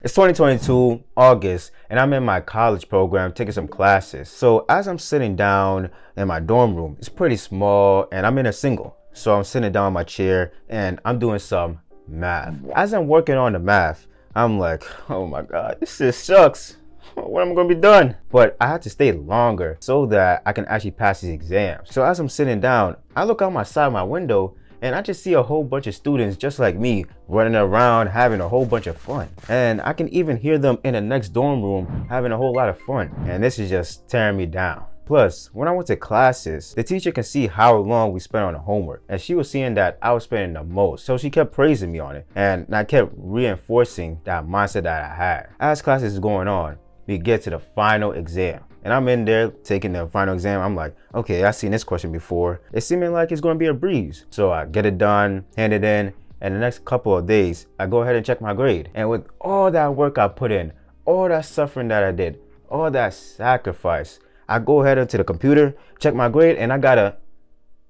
It's 2022, August, and I'm in my college program taking some classes. So as I'm sitting down in my dorm room, it's pretty small and I'm in a single. So I'm sitting down in my chair and I'm doing some math. As I'm working on the math, I'm like, oh my God, this just sucks. When am I gonna be done? But I had to stay longer so that I can actually pass these exams. So as I'm sitting down, I look out my side of my window and I just see a whole bunch of students just like me running around having a whole bunch of fun. And I can even hear them in the next dorm room having a whole lot of fun. And this is just tearing me down. Plus, when I went to classes, the teacher can see how long we spent on the homework. And she was seeing that I was spending the most. So she kept praising me on it. And I kept reinforcing that mindset that I had. As classes is going on, we get to the final exam. And I'm in there taking the final exam. I'm like, okay, I've seen this question before. It's seeming like it's gonna be a breeze. So I get it done, hand it in, and the next couple of days, I go ahead and check my grade. And with all that work I put in, all that suffering that I did, all that sacrifice, I go ahead into the computer, check my grade, and I got a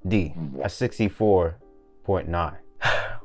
D, a 64.9.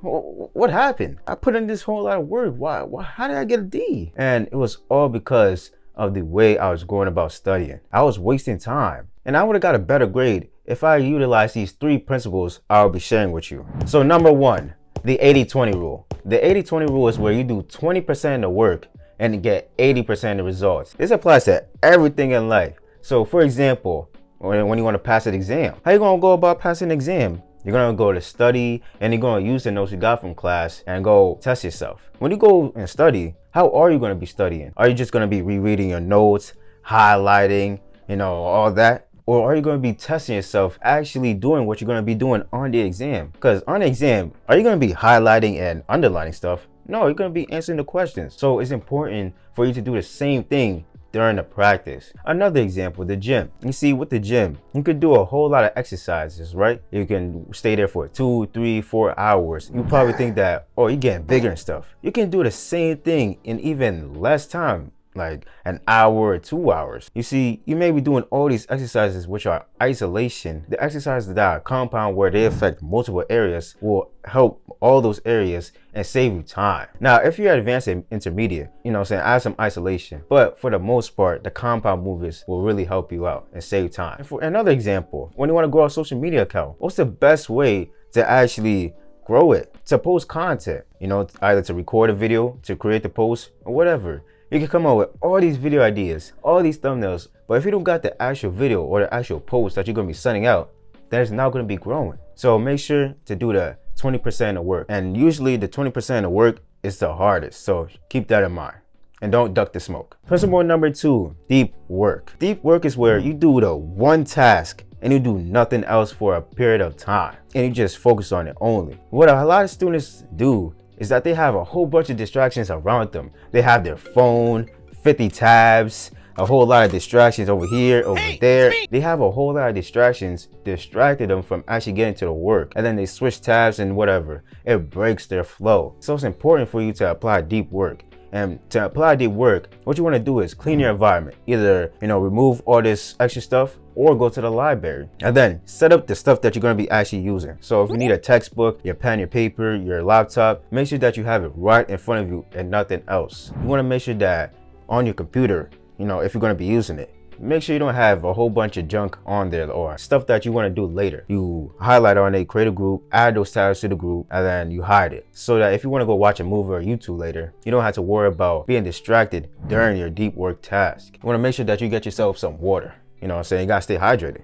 What happened? I put in this whole lot of work. Why? How did I get a D? And it was all because of the way I was going about studying. I was wasting time. And I would have got a better grade if I utilized these 3 principles I'll be sharing with you. So number 1, the 80-20 rule. The 80-20 rule is where you do 20% of the work and get 80% of the results. This applies to everything in life. So for example, when you want to pass an exam, how you gonna go about passing an exam? You're gonna go to study and you're gonna use the notes you got from class and go test yourself. When you go and study, how are you gonna be studying? Are you just gonna be rereading your notes, highlighting, all that? Or are you gonna be testing yourself, actually doing what you're gonna be doing on the exam? Because on the exam, are you gonna be highlighting and underlining stuff? No, you're gonna be answering the questions. So it's important for you to do the same thing during the practice. Another example, the gym. You see, with the gym, you could do a whole lot of exercises, right? You can stay there for 2, 3, 4 hours. You probably think that, oh, you're getting bigger and stuff. You can do the same thing in even less time, like an hour or 2 hours. You see, you may be doing all these exercises which are isolation. The exercises that are compound where they affect multiple areas will help all those areas and save you time. Now, if you're advanced and intermediate, add some isolation. But for the most part, the compound movements will really help you out and save time. And for another example, when you want to grow a social media account, what's the best way to actually grow it? To post content, either to record a video, to create the post, or whatever. You can come up with all these video ideas, all these thumbnails, but if you don't got the actual video or the actual post that you're going to be sending out, then it's not going to be growing. So make sure to do the 20% of work. And usually the 20% of work is the hardest. So keep that in mind. And don't duck the smoke. Principle number 2, deep work. Deep work is where you do the one task and you do nothing else for a period of time. And you just focus on it only. What a lot of students do is that they have a whole bunch of distractions around them. They have their phone, 50 tabs, a whole lot of distractions over here, over there. They have a whole lot of distractions distracted them from actually getting to the work. And then they switch tabs and whatever. It breaks their flow. So it's important for you to apply deep work. And to apply deep work, what you want to do is clean your environment. Either, remove all this extra stuff or go to the library. And then set up the stuff that you're going to be actually using. So if you need a textbook, your pen, your paper, your laptop, make sure that you have it right in front of you and nothing else. You want to make sure that on your computer, if you're going to be using it, make sure you don't have a whole bunch of junk on there or stuff that you want to do later. You highlight on it, create a group, add those tabs to the group, and then you hide it. So that if you want to go watch a movie or YouTube later, you don't have to worry about being distracted during your deep work task. You want to make sure that you get yourself some water. You know what I'm saying? You got to stay hydrated.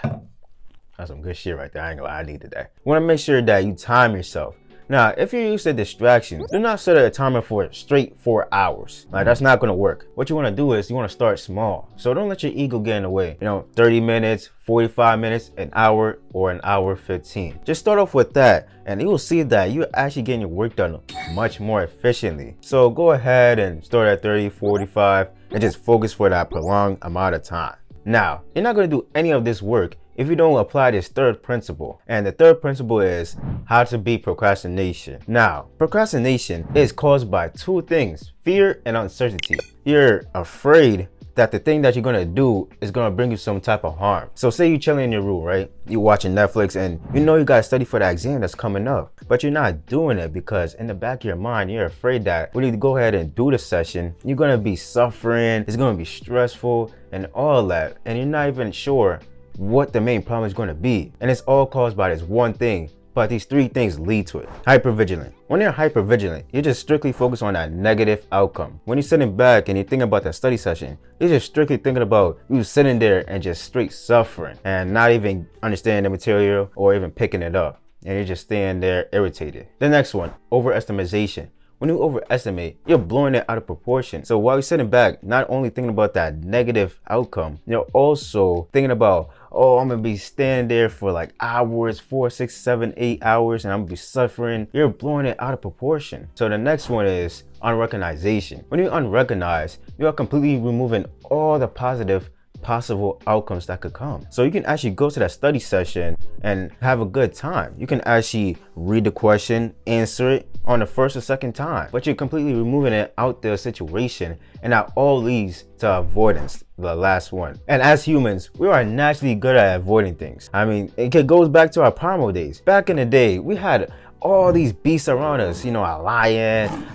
That's some good shit right there. I ain't gonna lie, I needed that. You want to make sure that you time yourself. Now, if you're used to distractions, do not set a timer for straight 4 hours. Like, that's not gonna work. What you wanna do is you wanna start small. So don't let your ego get in the way. 30 minutes, 45 minutes, an hour, or an hour 15. Just start off with that, and you will see that you're actually getting your work done much more efficiently. So go ahead and start at 30, 45, and just focus for that prolonged amount of time. Now, you're not gonna do any of this work if you don't apply this 3rd principle. And the 3rd principle is how to beat procrastination. Now, procrastination is caused by 2 things, fear and uncertainty. You're afraid that the thing that you're gonna do is gonna bring you some type of harm. So say you're chilling in your room, right? You're watching Netflix and you know you gotta study for that exam that's coming up, but you're not doing it because in the back of your mind, you're afraid that when you go ahead and do the session, you're gonna be suffering, it's gonna be stressful and all that, and you're not even sure what the main problem is gonna be. And it's all caused by this one thing. But these three things lead to it. Hypervigilant. When you're hypervigilant, you're just strictly focused on that negative outcome. When you're sitting back and you're thinking about that study session, you're just strictly thinking about you sitting there and just straight suffering and not even understanding the material or even picking it up. And you're just staying there irritated. The next one, overestimation. When you overestimate, you're blowing it out of proportion. So while you're sitting back, not only thinking about that negative outcome, you're also thinking about, oh, I'm gonna be standing there for like hours, 4, 6, 7, 8 hours, and I'm gonna be suffering. You're blowing it out of proportion. So the next one is unrecognization. When you unrecognize, you are completely removing all the positive possible outcomes that could come. So you can actually go to that study session and have a good time. You can actually read the question, answer it on the first or second time, but you're completely removing it out the situation, and that all leads to avoidance, the last one. And as humans, we are naturally good at avoiding things. I mean, it goes back to our primal days. Back in the day, we had all these beasts around us, you know, a lion,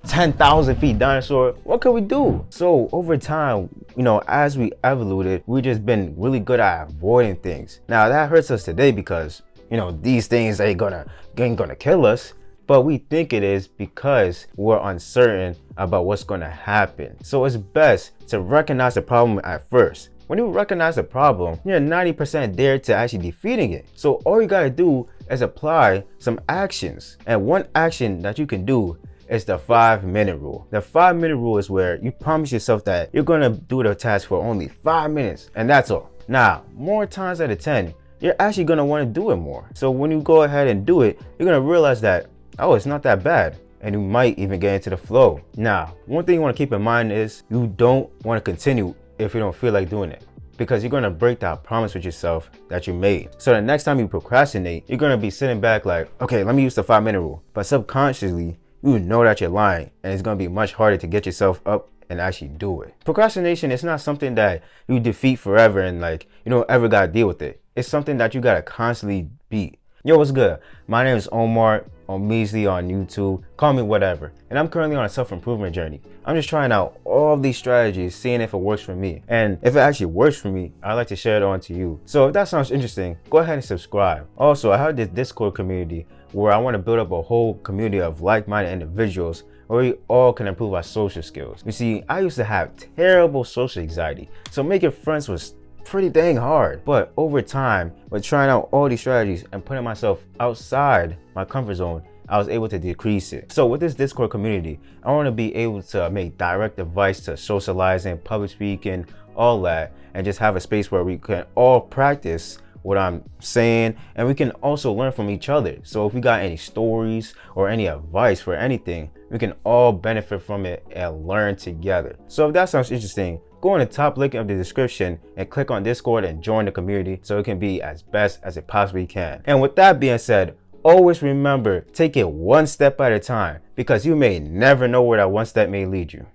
10,000 feet dinosaur. What can we do? So over time, you know, as we evolved, we've just been really good at avoiding things. Now that hurts us today because, you know, these things ain't gonna kill us, but we think it is because we're uncertain about what's gonna happen. So it's best to recognize the problem at first. When you recognize the problem, you're 90% there to actually defeating it. So all you gotta do is apply some actions. And one action that you can do is the 5-minute rule. The 5-minute rule is where you promise yourself that you're gonna do the task for only 5 minutes, and that's all. Now, more times out of 10, you're actually gonna wanna do it more. So when you go ahead and do it, you're gonna realize that, oh, it's not that bad. And you might even get into the flow. Now, one thing you wanna keep in mind is you don't wanna continue if you don't feel like doing it, because you're gonna break that promise with yourself that you made. So the next time you procrastinate, you're gonna be sitting back like, okay, let me use the 5-minute rule. But subconsciously, you know that you're lying, and it's gonna be much harder to get yourself up and actually do it. Procrastination is not something that you defeat forever and like, you don't ever gotta deal with it. It's something that you gotta constantly beat. Yo, what's good? My name is Omar, or Measley on YouTube, call me whatever. And I'm currently on a self-improvement journey. I'm just trying out all these strategies, seeing if it works for me. And if it actually works for me, I'd like to share it on to you. So if that sounds interesting, go ahead and subscribe. Also, I have this Discord community where I want to build up a whole community of like-minded individuals where we all can improve our social skills. You see, I used to have terrible social anxiety, so making friends was pretty dang hard. But over time, with trying out all these strategies and putting myself outside my comfort zone, I was able to decrease it. So with this Discord community, I want to be able to make direct advice to socializing, public speaking, all that, and just have a space where we can all practice what I'm saying, and we can also learn from each other. So if we got any stories or any advice for anything, we can all benefit from it and learn together. So if that sounds interesting, go on the top link of the description and click on Discord and join the community so it can be as best as it possibly can. And with that being said, always remember, take it one step at a time, because you may never know where that one step may lead you.